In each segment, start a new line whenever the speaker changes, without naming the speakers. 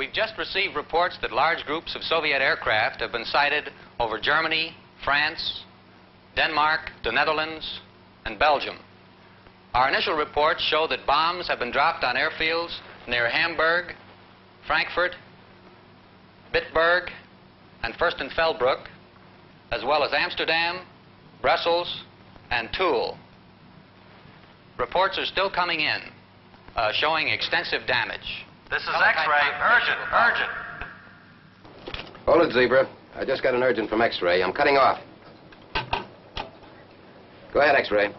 We've just received reports that large groups of Soviet aircraft have been sighted over Germany, France, Denmark, the Netherlands, and Belgium. Our initial reports show that bombs have been dropped on airfields near Hamburg, Frankfurt, Bitburg, and Fürstenfeldbruck, as well as Amsterdam, Brussels, and Toul. Reports are still coming in, showing extensive damage.
This is X-ray. Urgent, urgent.
Hold it, Zebra. I just got an urgent from X-ray. I'm cutting off. Go ahead, X-ray.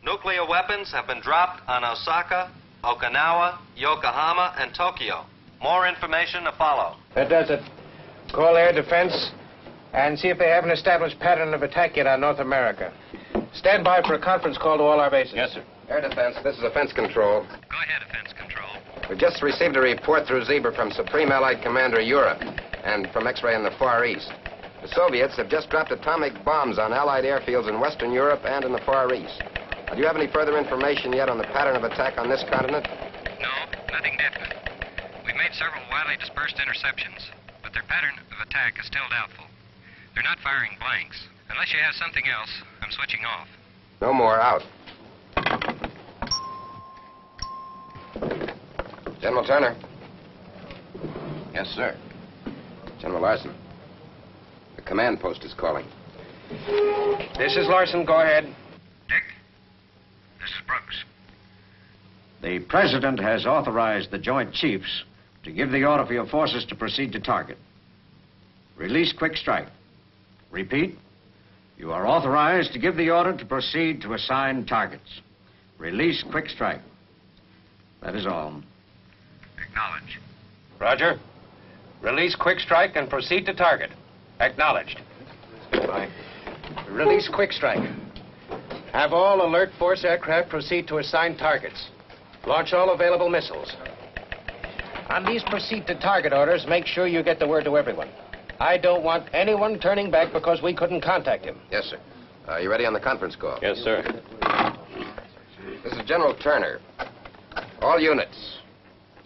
Nuclear weapons have been dropped on Osaka, Okinawa, Yokohama, and Tokyo. More information to follow.
That does it. Call air defense and see if they have an established pattern of attack yet on North America. Stand by for a conference call to all our bases.
Yes, sir.
Air defense, this is offense control.
Go ahead, offense control.
We just received a report through Zebra from Supreme Allied Commander Europe and from X-ray in the Far East. The Soviets have just dropped atomic bombs on Allied airfields in Western Europe and in the Far East. Do you have any further information yet on the pattern of attack on this continent?
No, nothing definite. We've made several widely dispersed interceptions, but their pattern of attack is still doubtful. They're not firing blanks. Unless you have something else, I'm switching off.
No more. Out. General Turner. Yes, sir. General Larson. The command post is calling.
This is Larson. Go ahead.
Dick, this is Brooks.
The President has authorized the Joint Chiefs to give the order for your forces to proceed to target. Release quick strike. Repeat, you are authorized to give the order to proceed to assigned targets. Release quick strike. That is all.
Acknowledge.
Roger. Release quick strike and proceed to target. Acknowledged.
Bye.
Release quick strike. Have all alert force aircraft proceed to assigned targets. Launch all available missiles. On these proceed to target orders, make sure you get the word to everyone. I don't want anyone turning back because we couldn't contact him.
Yes, sir. You ready on the conference call?
Yes, sir.
This is General Turner. All units,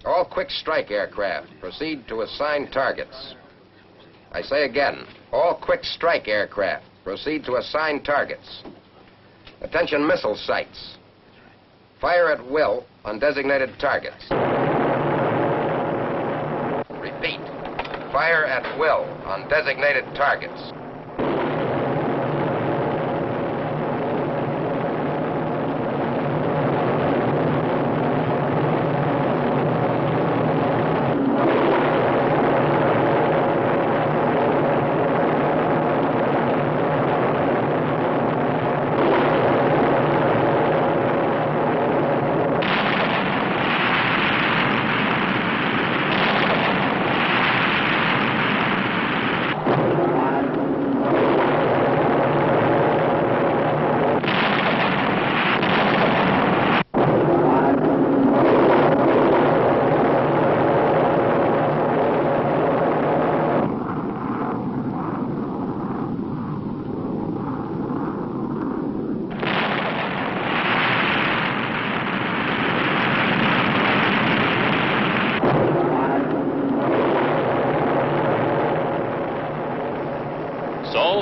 all quick strike aircraft, proceed to assigned targets. I say again, all quick strike aircraft, proceed to assigned targets. Attention missile sites. Fire at will on designated targets. Repeat. Fire at will on designated targets.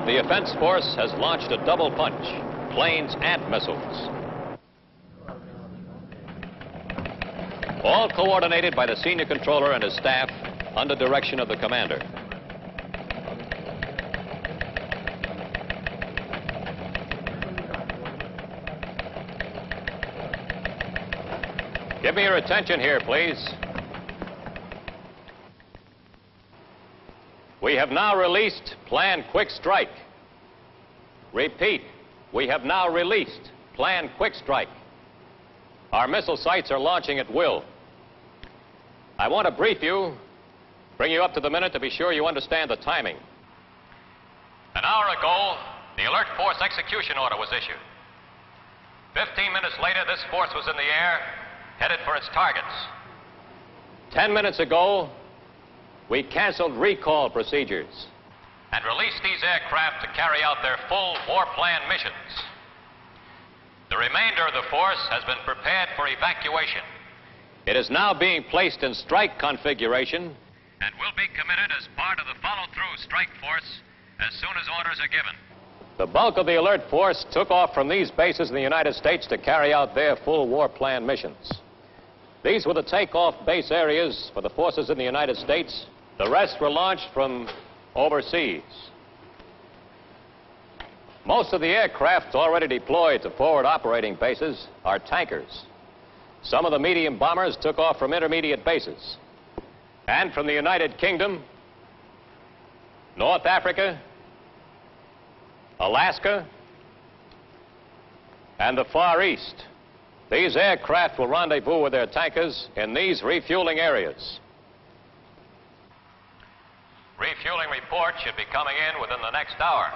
The offense force has launched a double punch, planes and missiles. All coordinated by the senior controller and his staff under direction of the commander. Give me your attention here, please. We have now released Plan Quick Strike. Repeat, we have now released Plan Quick Strike. Our missile sites are launching at will. I want to brief you, bring you up to the minute to be sure you understand the timing. An hour ago, the alert force execution order was issued. 15 minutes later, this force was in the air, headed for its targets. 10 minutes ago, we canceled recall procedures and released these aircraft to carry out their full war plan missions. The remainder of the force has been prepared for evacuation. It is now being placed in strike configuration
and will be committed as part of the follow-through strike force as soon as orders are given.
The bulk of the alert force took off from these bases in the United States to carry out their full war plan missions. These were the takeoff base areas for the forces in the United States. The rest were launched from overseas. Most of the aircraft already deployed to forward operating bases are tankers. Some of the medium bombers took off from intermediate bases. And from the United Kingdom, North Africa, Alaska, and the Far East. These aircraft will rendezvous with their tankers in these refueling areas.
Refueling report should be coming in within the next hour.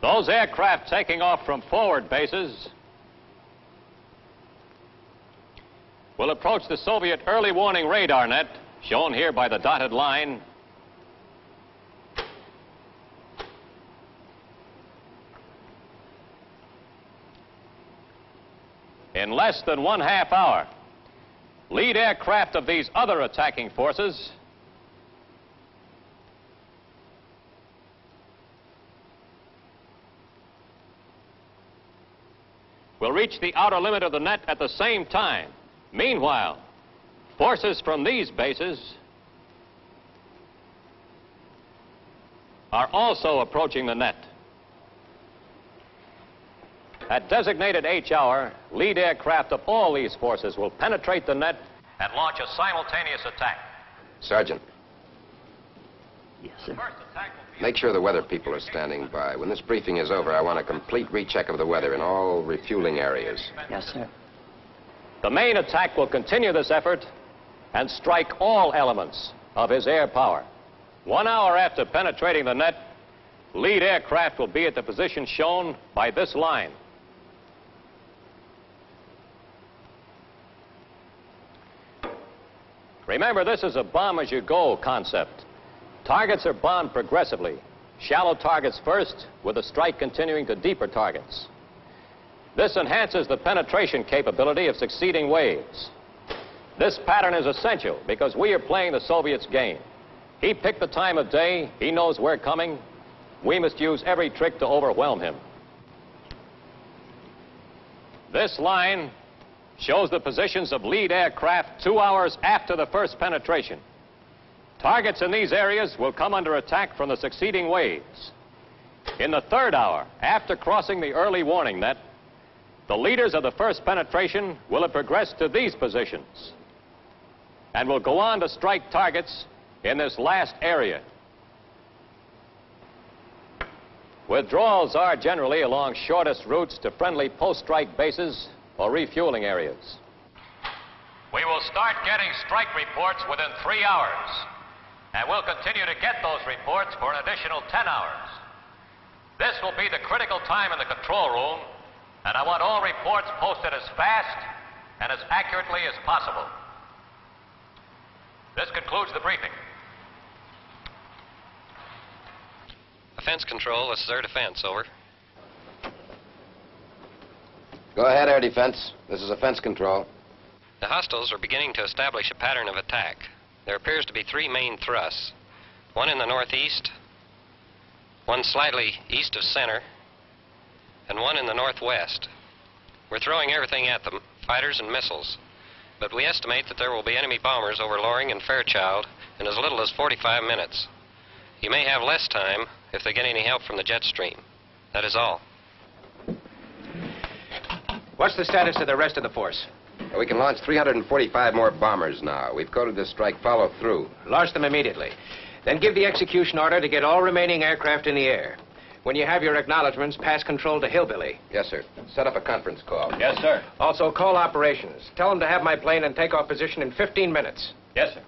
Those aircraft taking off from forward bases will approach the Soviet early warning radar net, shown here by the dotted line, in less than 1/2 hour. Lead aircraft of these other attacking forces will reach the outer limit of the net at the same time. Meanwhile, forces from these bases are also approaching the net. At designated H hour, lead aircraft of all these forces will penetrate the net
And launch a simultaneous attack.
Sergeant,
Yes, sir.
First attack will be...
make sure the weather people are standing by. When this briefing is over, I want a complete recheck of the weather in all refueling areas.
Yes, sir.
The main attack will continue this effort and strike all elements of his air power. 1 hour after penetrating the net, lead aircraft will be at the position shown by this line. Remember, this is a bomb-as-you-go concept. Targets are bombed progressively. Shallow targets first, with the strike continuing to deeper targets. This enhances the penetration capability of succeeding waves. This pattern is essential because we are playing the Soviets' game. He picked the time of day. He knows we're coming. We must use every trick to overwhelm him. This line shows the positions of lead aircraft 2 hours after the first penetration. Targets in these areas will come under attack from the succeeding waves. In the 3rd hour, after crossing the early warning net, the leaders of the first penetration will have progressed to these positions and will go on to strike targets in this last area. Withdrawals are generally along shortest routes to friendly post-strike bases or refueling areas.
We will start getting strike reports within 3 hours, and we'll continue to get those reports for an additional 10 hours. This will be the critical time in the control room, and I want all reports posted as fast and as accurately as possible. This concludes the briefing.
Offense control, this is air defense, over.
Go ahead, air defense. This is offense control.
The hostiles are beginning to establish a pattern of attack. There appears to be 3 main thrusts. One in the northeast, one slightly east of center, and one in the northwest. We're throwing everything at them, fighters and missiles. But we estimate that there will be enemy bombers over Loring and Fairchild in as little as 45 minutes. You may have less time if they get any help from the jet stream. That is all.
What's the status of the rest of the force?
We can launch 345 more bombers now. We've coded this strike follow through.
Launch them immediately. Then give the execution order to get all remaining aircraft in the air. When you have your acknowledgments, pass control to Hillbilly.
Yes, sir. Set up a conference call.
Yes, sir.
Also, call operations. Tell them to have my plane in takeoff position in 15 minutes.
Yes, sir.